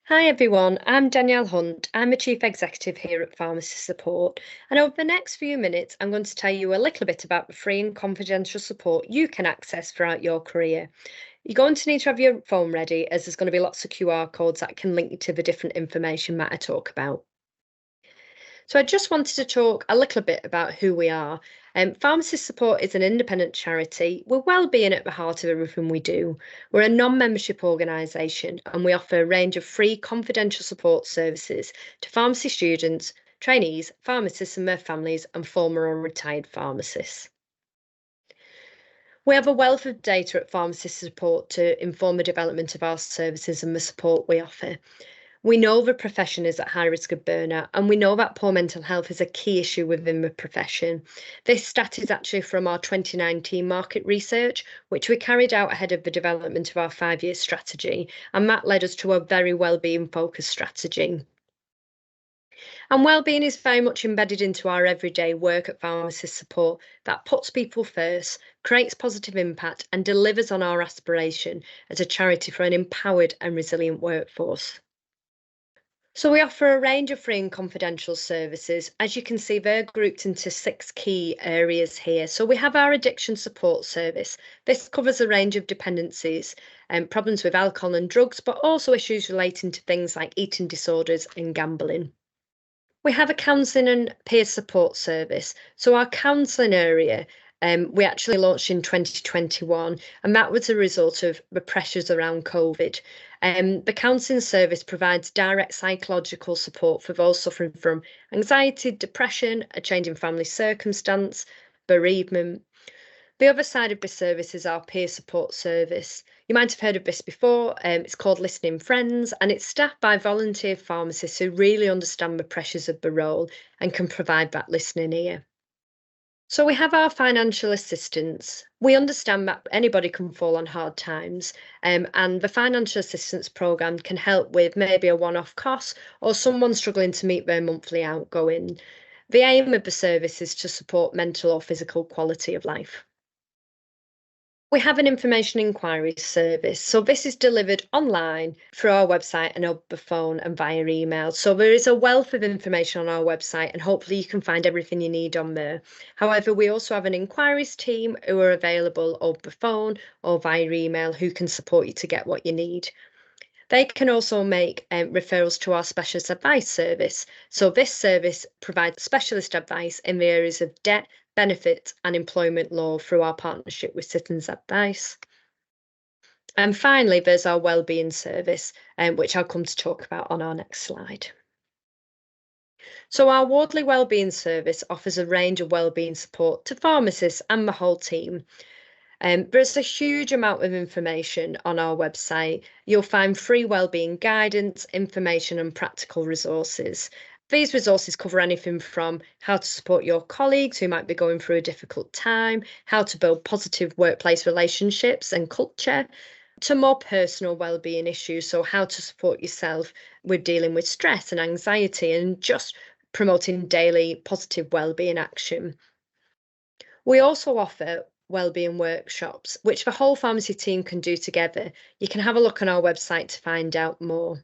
Hi everyone, I'm Danielle Hunt. I'm a Chief Executive here at Pharmacist Support, and over the next few minutes, I'm going to tell you a little bit about the free and confidential support you can access throughout your career. You're going to need to have your phone ready, as there's going to be lots of QR codes that can link you to the different information that I talk about. So I just wanted to talk a little bit about who we are. Pharmacist Support is an independent charity. We're wellbeing at the heart of everything we do. We're a non-membership organisation and we offer a range of free confidential support services to pharmacy students, trainees, pharmacists and their families and former or retired pharmacists. We have a wealth of data at Pharmacist Support to inform the development of our services and the support we offer. We know the profession is at high risk of burnout, and we know that poor mental health is a key issue within the profession. This stat is actually from our 2019 market research, which we carried out ahead of the development of our 5-year strategy, and that led us to a very well-being focused strategy. And wellbeing is very much embedded into our everyday work at Pharmacist Support that puts people first, creates positive impact, and delivers on our aspiration as a charity for an empowered and resilient workforce. So we offer a range of free and confidential services. As you can see, they're grouped into 6 key areas here. So we have our addiction support service. This covers a range of dependencies and problems with alcohol and drugs, but also issues relating to things like eating disorders and gambling. We have a counselling and peer support service. So our counselling area, we actually launched in 2021, and that was a result of the pressures around COVID. The counselling service provides direct psychological support for those suffering from anxiety, depression, a change in family circumstance, bereavement. The other side of this service is our peer support service. You might have heard of this before. It's called Listening Friends, and it's staffed by volunteer pharmacists who really understand the pressures of the role and can provide that listening ear. So we have our financial assistance. We understand that anybody can fall on hard times, and the financial assistance programme can help with maybe a one-off cost or someone struggling to meet their monthly outgoing. The aim of the service is to support mental or physical quality of life. We have an information inquiry service. So this is delivered online through our website and over the phone and via email. So there is a wealth of information on our website and hopefully you can find everything you need on there. However, we also have an inquiries team who are available over the phone or via email who can support you to get what you need. They can also make referrals to our specialist advice service. So this service provides specialist advice in the areas of debt, benefits and employment law through our partnership with Citizens Advice. And finally, there's our wellbeing service, which I'll come to talk about on our next slide. So our Wardley Wellbeing Service offers a range of wellbeing support to pharmacists and the whole team. There's a huge amount of information on our website. You'll find free wellbeing guidance, information and practical resources. These resources cover anything from how to support your colleagues who might be going through a difficult time, how to build positive workplace relationships and culture, to more personal wellbeing issues. So how to support yourself with dealing with stress and anxiety and just promoting daily positive wellbeing action. We also offer wellbeing workshops, which the whole pharmacy team can do together. You can have a look on our website to find out more.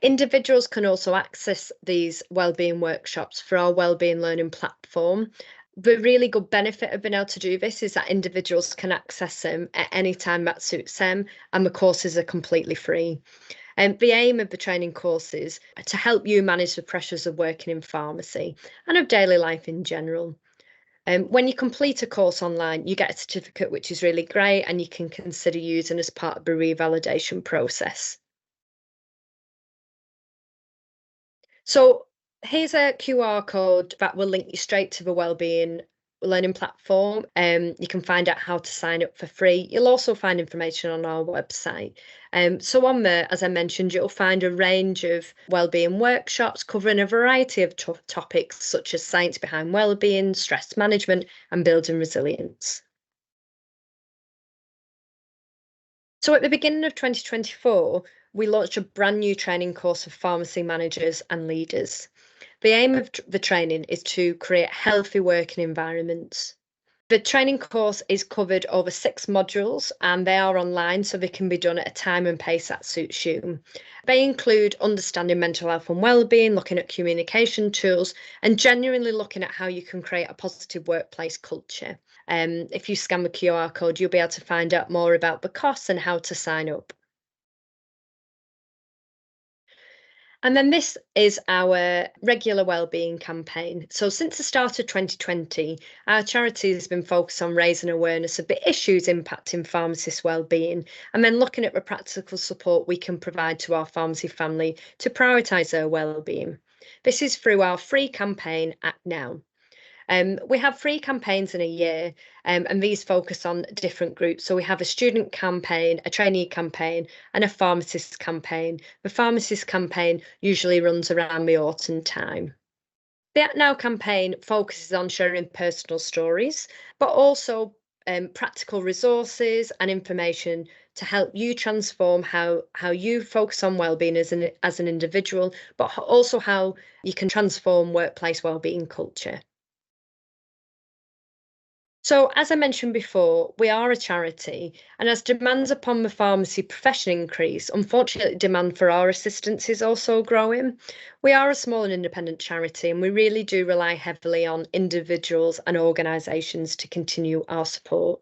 Individuals can also access these wellbeing workshops through our wellbeing learning platform. The really good benefit of being able to do this is that individuals can access them at any time that suits them, and the courses are completely free. And the aim of the training courses is to help you manage the pressures of working in pharmacy and of daily life in general. When you complete a course online, you get a certificate, which is really great, and you can consider using as part of the revalidation process. So here's a QR code that will link you straight to the wellbeing learning platform. You can find out how to sign up for free. You'll also find information on our website. So on there, as I mentioned, you'll find a range of wellbeing workshops covering a variety of topics such as science behind wellbeing, stress management, and building resilience. So at the beginning of 2024, we launched a brand new training course for pharmacy managers and leaders. The aim of the training is to create healthy working environments. The training course is covered over 6 modules and they are online, so they can be done at a time and pace that suits you. They include understanding mental health and wellbeing, looking at communication tools, and genuinely looking at how you can create a positive workplace culture. If you scan the QR code, you'll be able to find out more about the costs and how to sign up. And then this is our regular wellbeing campaign. So since the start of 2020, our charity has been focused on raising awareness of the issues impacting pharmacists' wellbeing and then looking at the practical support we can provide to our pharmacy family to prioritise their wellbeing. This is through our free campaign Act Now. We have 3 campaigns in a year, and these focus on different groups. So we have a student campaign, a trainee campaign, and a pharmacist campaign. The pharmacist campaign usually runs around the autumn time. The Act Now campaign focuses on sharing personal stories, but also practical resources and information to help you transform how you focus on wellbeing as an individual, but also how you can transform workplace wellbeing culture. So, as I mentioned before, we are a charity, and as demands upon the pharmacy profession increase, unfortunately, demand for our assistance is also growing. We are a small and independent charity, and we really do rely heavily on individuals and organisations to continue our support.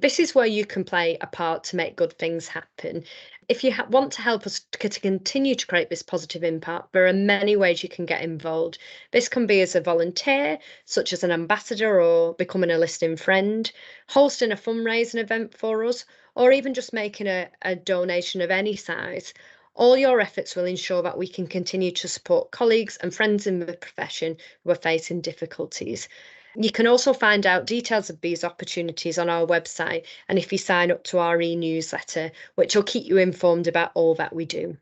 This is where you can play a part to make good things happen. If you want to help us to continue to create this positive impact, there are many ways you can get involved. This can be as a volunteer, such as an ambassador or becoming a listening friend, hosting a fundraising event for us, or even just making a donation of any size. All your efforts will ensure that we can continue to support colleagues and friends in the profession who are facing difficulties. You can also find out details of these opportunities on our website and if you sign up to our e-newsletter, which will keep you informed about all that we do.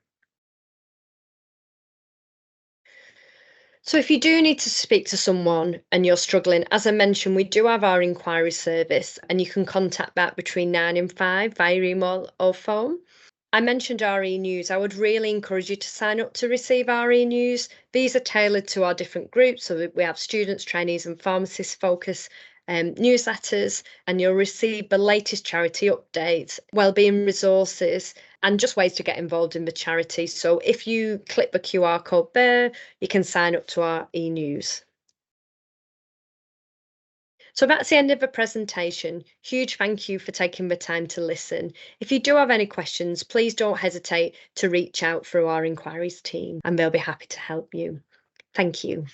So if you do need to speak to someone and you're struggling, as I mentioned, we do have our inquiry service and you can contact that between 9 and 5 via email or phone. I mentioned our e-news. I would really encourage you to sign up to receive our e-news. These are tailored to our different groups. So we have students, trainees, and pharmacists focus newsletters, and you'll receive the latest charity updates, wellbeing resources, and just ways to get involved in the charity. So if you click the QR code there, you can sign up to our e-news. So that's the end of the presentation. Huge thank you for taking the time to listen. If you do have any questions, please don't hesitate to reach out through our inquiries team and they'll be happy to help you. Thank you.